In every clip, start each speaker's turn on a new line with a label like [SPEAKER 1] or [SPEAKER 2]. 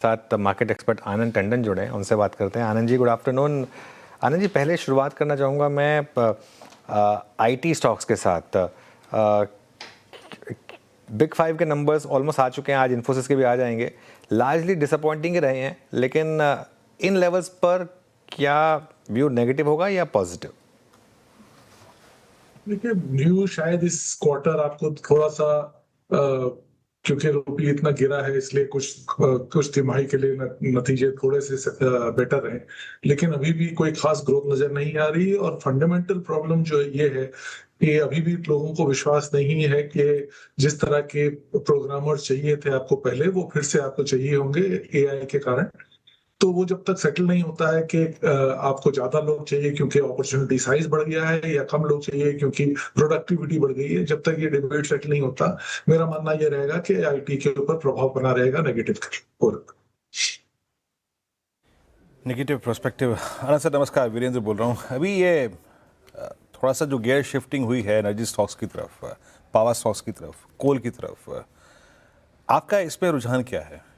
[SPEAKER 1] साथ market expert आनंद टंडन जुड़े हैं, उनसे बात करते हैं। Anand ji, good afternoon. आनंद जी, पहले शुरुआत करना चाहूँगा मैं आईटी स्टॉक्स के साथ। बिग फाइव के नंबर्स ऑलमोस्ट आ चुके हैं, आज इन्फोसिस के भी आ जाएंगे। लार्जली डिसअपॉइंटिंग ही रहे हैं, लेकिन इन लेवल्स पर क्या व्यू नेगेटिव होगा या पॉजिटिव?
[SPEAKER 2] देखिए, व्यू शायद इस क्वार्टर आपको थोड़ा सा क्योंकि रुपये इतना गिरा है इसलिए कुछ तिमाही के लिए नतीजे थोड़े से बेटर हैं, लेकिन अभी भी कोई खास ग्रोथ नजर नहीं आ रही। और फंडामेंटल प्रॉब्लम जो ये है कि अभी भी लोगों को विश्वास नहीं है कि जिस तरह के प्रोग्रामर चाहिए थे आपको पहले, वो फिर से आपको चाहिए होंगे एआई के कारण। तो वो जब तक सेटल नहीं होता है कि आपको ज्यादा लोग चाहिए क्योंकि अपॉर्चुनिटी साइज बढ़ गया है या कम लोग चाहिए क्योंकि प्रोडक्टिविटी बढ़ गई है, जब तक ये डिबेट सेटल नहीं होता, मेरा मानना ये रहेगा कि आईटी के ऊपर प्रभाव बना रहेगा नेगेटिव और
[SPEAKER 3] नेगेटिव पर्सपेक्टिव। आनंद सर नमस्कार, वीरेंद्र बोल रहा हूँ। अभी ये थोड़ा सा जो गियर शिफ्टिंग हुई है एनर्जी स्टॉक्स की तरफ, पावर स्टॉक्स की तरफ, कोल की तरफ, आपका इस पे रुझान क्या है?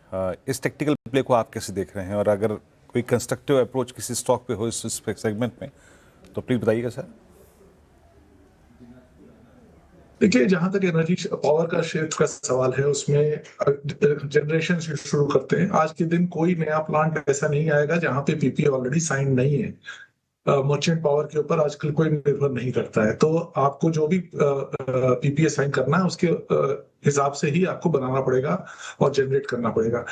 [SPEAKER 3] इस टेक्निकल प्ले को आप कैसे देख रहे हैं, और अगर कोई कंस्ट्रक्टिव अप्रोच किसी स्टॉक पे हो इस सेगमेंट में तो प्लीज बताइएगा सर।
[SPEAKER 2] देखिए, जहां तक एनर्जी पावर का क्षेत्र का सवाल है, उसमें जनरेशन से शुरू करते हैं। आज के दिन कोई नया प्लांट ऐसा नहीं आएगा जहां पे पीपीए ऑलरेडी साइन नहीं है। मर्चेंट पावर के ऊपर आजकल कोई निर्भर नहीं करता है, तो आपको जो भी पीपीए साइन करना है उसके हिसाब से ही आपको बनाना पड़ेगा और जनरेट करना पड़ेगा।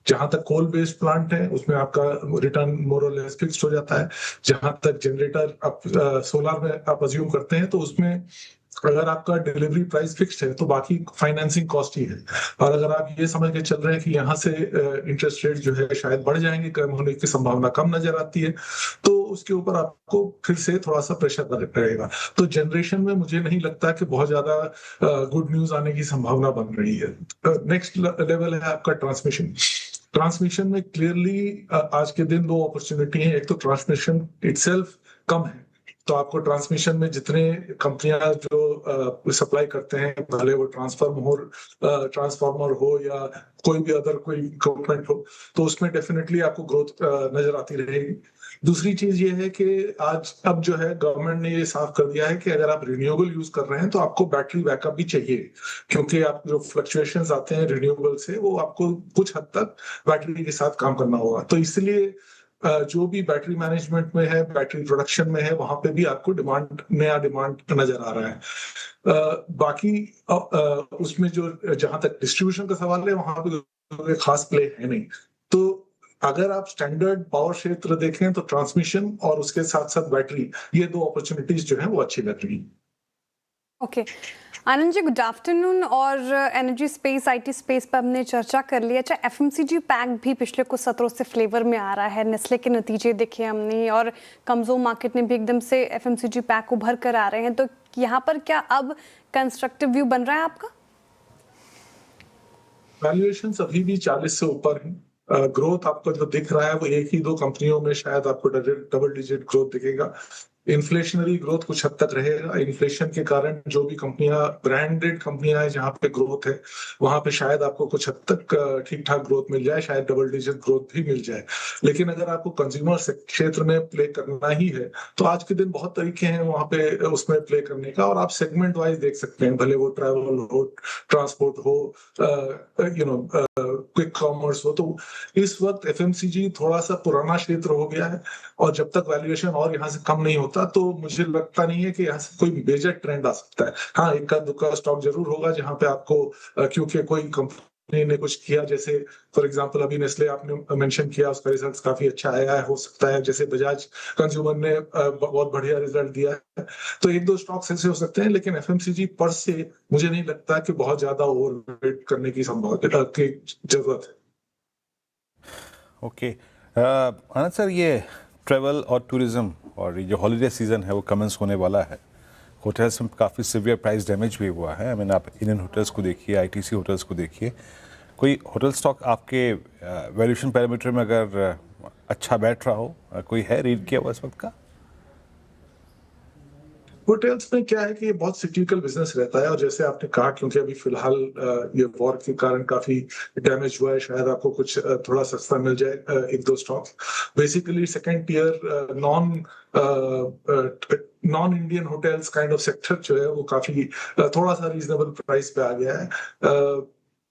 [SPEAKER 2] जहां तक कोल बेस्ड प्लांट है उसमें आपका रिटर्न मोर और लेस फिक्स्ड हो जाता है। जहां तक जनरेटर आप सोलर में आप अज्यूम करते हैं, तो उसमें अगर आपका डिलीवरी प्राइस फिक्स्ड है तो बाकी फाइनेंसिंग कॉस्ट ही है। और अगर आप ये समझ के चल रहे हैं कि यहाँ से इंटरेस्ट रेट जो है शायद बढ़ जाएंगे, कम होने की संभावना कम नजर आती है, तो उसके ऊपर आपको फिर से थोड़ा सा प्रेशर रहेगा। तो जनरेशन में मुझे नहीं लगता कि बहुत ज्यादा गुड न्यूज आने की संभावना बन रही है। नेक्स्ट लेवल है आपका ट्रांसमिशन में क्लियरली आज के दिन दो अपॉर्चुनिटी है। एक तो ट्रांसमिशन इटसेल्फ कम है, तो आपको ट्रांसमिशन में जितने कंपनियां जो सप्लाई करते हैं, भले वो ट्रांसफार्मर हो या कोई भी अदर कोई इक्विपमेंट हो, तो उसमें डेफिनेटली आपको ग्रोथ नजर आती रहेगी। दूसरी चीज ये है कि आज अब जो है गवर्नमेंट ने ये साफ कर दिया है कि अगर आप रिन्यूएबल यूज कर रहे हैं तो आपको बैटरी बैकअप भी चाहिए, क्योंकि आप जो फ्लक्चुएशंस आते हैं रिन्यूएबल से, वो आपको कुछ हद तक बैटरी के साथ काम करना होगा। तो इसलिए जो भी बैटरी मैनेजमेंट में है, बैटरी प्रोडक्शन में है, वहां पे भी आपको नया डिमांड नजर आ रहा है। बाकी उसमें जो जहां तक डिस्ट्रीब्यूशन का सवाल है, वहां पे खास प्ले है नहीं। तो अगर आप स्टैंडर्ड पावर क्षेत्र देखें तो ट्रांसमिशन और उसके साथ साथ बैटरी, ये दो अपॉर्चुनिटीज जो है वो अच्छी लग रही है।
[SPEAKER 4] Okay Anand ji, good afternoon. और एनर्जी स्पेस, आईटी स्पेस पर हमने चर्चा कर ली। अच्छा, एफएमसीजी पैक भी पिछले कुछ सत्रों से फ्लेवर में आ रहा है। नेस्ले के नतीजे देखे हमने, और कमजोर मार्केट ने भी एकदम से एफएमसीजी पैक उभर कर आ रहे हैं। तो यहाँ पर क्या अब कंस्ट्रक्टिव व्यू बन रहा है आपका?
[SPEAKER 2] वैल्यूएशंस अभी भी 40 से ऊपर है। ग्रोथ आपको जो दिख रहा है वो एक ही दो कंपनियों में शायद आपको डबल डिजिट ग्रोथ दिखेगा। इन्फ्लेशनरी ग्रोथ कुछ हद तक रहेगा। इन्फ्लेशन के कारण जो भी कंपनियां, ब्रांडेड कंपनियां हैं जहां पे ग्रोथ है, वहां पे शायद आपको कुछ हद तक ठीक ठाक ग्रोथ मिल जाए, शायद डबल डिजिट ग्रोथ भी मिल जाए। लेकिन अगर आपको कंज्यूमर क्षेत्र में प्ले करना ही है तो आज के दिन बहुत तरीके हैं वहां पे उसमें प्ले करने का, और आप सेगमेंट वाइज देख सकते हैं, भले वो ट्रैवल हो, ट्रांसपोर्ट हो, क्विक कॉमर्स हो। तो इस वक्त एफएमसीजी थोड़ा सा पुराना क्षेत्र हो गया है, और जब तक वैल्यूएशन और यहाँ से कम नहीं होता तो मुझे लगता नहीं है कि यहाँ से कोई मेजर ट्रेंड आ सकता है। हाँ, इक्का दुक्का स्टॉक जरूर होगा जहां पे आपको क्योंकि कोई कंपनी ने कुछ किया, जैसे फॉर एग्जांपल अभी नेस्ले आपने मेंशन किया, उसका रिजल्ट काफी अच्छा आया है, हो सकता है जैसे बजाज कंज्यूमर ने बहुत बढ़िया रिजल्ट दिया है, तो एक दो स्टॉक्स ऐसे हो सकते हैं। लेकिन एफएमसीजी पर से मुझे नहीं लगता कि बहुत ज्यादा ओवरवेट करने की संभावना की जरूरत है।
[SPEAKER 3] ओके आनंद सर, ये ट्रैवल और टूरिज्म और ये जो हॉलीडे सीज़न है वो कमेंस होने वाला है। होटल्स में काफ़ी सिवियर प्राइस डैमेज भी हुआ है। आई मीन, आप इंडियन होटल्स को देखिए, आईटीसी होटल्स को देखिए। कोई होटल स्टॉक आपके वैल्यूएशन पैरामीटर में अगर अच्छा बैठ रहा हो, कोई है रीड किया हुआ इस वक्त का?
[SPEAKER 2] होटल्स में क्या है कि ये बहुत सिक्लिकल बिजनेस रहता है, और जैसे आपने कहा, क्योंकि अभी फिलहाल ये वॉर के कारण काफी डैमेज हुआ है, शायद आपको कुछ थोड़ा सस्ता मिल जाए एक दो stock. Basically second tier non Indian hotels kind of sector जो है वो काफी थोड़ा सा रीजनेबल प्राइस पे आ गया है।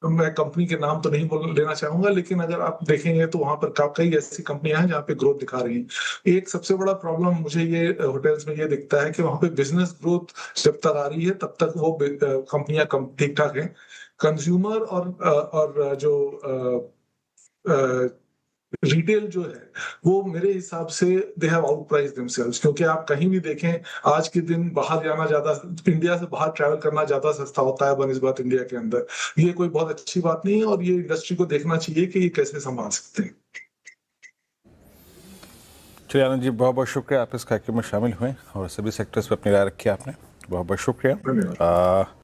[SPEAKER 2] मैं कंपनी के नाम तो नहीं बोल लेना चाहूंगा, लेकिन अगर आप देखेंगे तो वहां पर कई ऐसी कंपनियां हैं जहाँ पे ग्रोथ दिखा रही हैं। एक सबसे बड़ा प्रॉब्लम मुझे ये होटल्स में ये दिखता है कि वहां पे बिजनेस ग्रोथ जब तक आ रही है तब तक वो कंपनियां ठीक ठाक हैं। कंज्यूमर और जो रिटेल जो है वो मेरे हिसाब से they have out price themselves, क्योंकि आप कहीं भी देखें आज के दिन बाहर जाना ज्यादा, इंडिया से बाहर ट्रैवल करना ज्यादा सस्ता होता है बनिस्बत इंडिया के अंदर। ये कोई बहुत अच्छी बात नहीं है, और ये इंडस्ट्री को देखना चाहिए कि ये कैसे संभाल सकते हैं।
[SPEAKER 3] चलिए आनंद जी, बहुत बहुत शुक्रिया आप इस कार्यक्रम में शामिल हुए और सभी सेक्टर्स पर अपनी राय रखी आपने। बहुत बहुत शुक्रिया।
[SPEAKER 2] धन्यवाद।